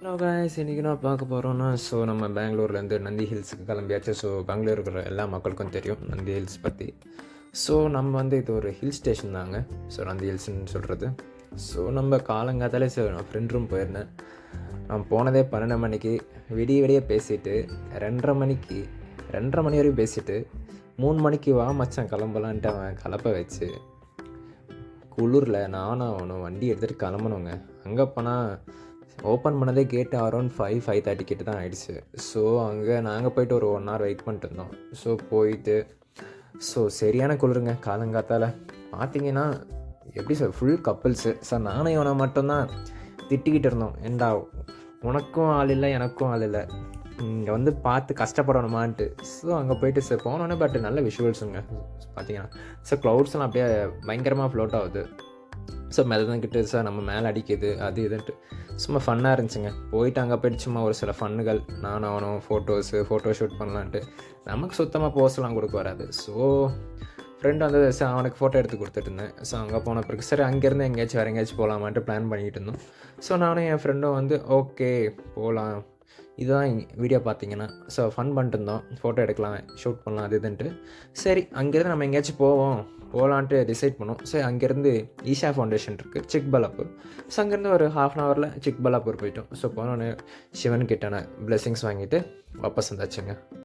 Hello guys, இன்றைக்கி நான் பார்க்க போகிறோன்னா நம்ம பெங்களூர்லேருந்து நந்தி ஹில்ஸுக்கு கிளம்பியாச்சு. பெங்களூர் இருக்கிற எல்லா மக்களுக்கும் தெரியும் நந்தி ஹில்ஸ் பற்றி. நம்ம இது ஒரு ஹில் ஸ்டேஷன் தாங்க. நந்தி ஹில்ஸ்ன்னு சொல்கிறது. நம்ம காலங்காத்தாலே நான் ஃப்ரெண்ட் ரூம் போயிருந்தேன். நான் போனதே 12 மணிக்கு. விடிய பேசிவிட்டு 2:30 மணி வரைக்கும் பேசிவிட்டு 3 மணிக்கு வா மச்சான் கிளம்பலான்ட்டு அவன் கிளப்ப வச்சு குளிரில் நானும் அவனும் வண்டி எடுத்துகிட்டு கிளம்பணுங்க. அங்கே போனால் ஓப்பன் பண்ணதே கேட்டு அரௌண்ட் 5:30 கிட்ட தான் ஆகிடுச்சு. அங்கே நாங்கள் போய்ட்டு ஒரு 1 hour வெயிட் பண்ணிட்டு இருந்தோம். போயிட்டு சரியான குளிருங்க. காலங்காத்தால் பார்த்தீங்கன்னா எப்படி ஃபுல் கப்புள்ஸு. நானும் இவனை மட்டும்தான் திட்டிக்கிட்டு இருந்தோம். ஏண்டா உனக்கும் ஆள் இல்லை எனக்கும் ஆள் இல்லை, இங்கே பார்த்து கஷ்டப்படணுமான்ட்டு. அங்கே போயிட்டு போனோன்னே பட் நல்ல விஷுவல்ஸுங்க. பார்த்தீங்கன்னா க்ளவுட்ஸ்லாம் அப்படியே பயங்கரமாக ஃப்ளோட் ஆகுது. மிதந்துக்கிட்டு நம்ம மேலே அடிக்குது அது இதுன்ட்டு சும்மா ஃபன்னாக இருந்துச்சுங்க. போயிட்டு அங்கே போய்ட்டு சும்மா ஒரு சில ஃபன்னுகள் நானும் அவனும் ஃபோட்டோ ஷூட் பண்ணலான்ட்டு. நமக்கு சுத்தமாக போஸ்லாம் கொடுக்க வராது. ஃப்ரெண்டு வந்தது அவனுக்கு ஃபோட்டோ எடுத்து கொடுத்துட்டு இருந்தேன். அங்கே போன பிறகு சரி அங்கேருந்து வேறு எங்கேயாச்சும் போகலாமான்ட்டு பிளான் பண்ணிகிட்டு இருந்தோம். நானும் என் ஃப்ரெண்டும் ஓகே போகலாம். இதுதான் வீடியோ பார்த்தீங்கன்னா ஃபன் பண்ணிட்டு இருந்தோம். ஃபோட்டோ எடுக்கலாம், ஷூட் பண்ணலாம் அது இதுன்ட்டு. சரி அங்கேருந்து நம்ம எங்கேயாச்சும் போகலான்ட்டு டிசைட் பண்ணோம். அங்கேருந்து ஈஷா ஃபவுண்டேஷன் இருக்குது சிக்பல்லாப்பூர். அங்கேருந்து ஒரு 1/2 hourல சிக்பல்லாப்பூர் போயிட்டோம். போனோன்னே சிவன் கிட்டன பிளெஸிங்ஸ் வாங்கிட்டு வாபஸ் வந்தாச்சுங்க.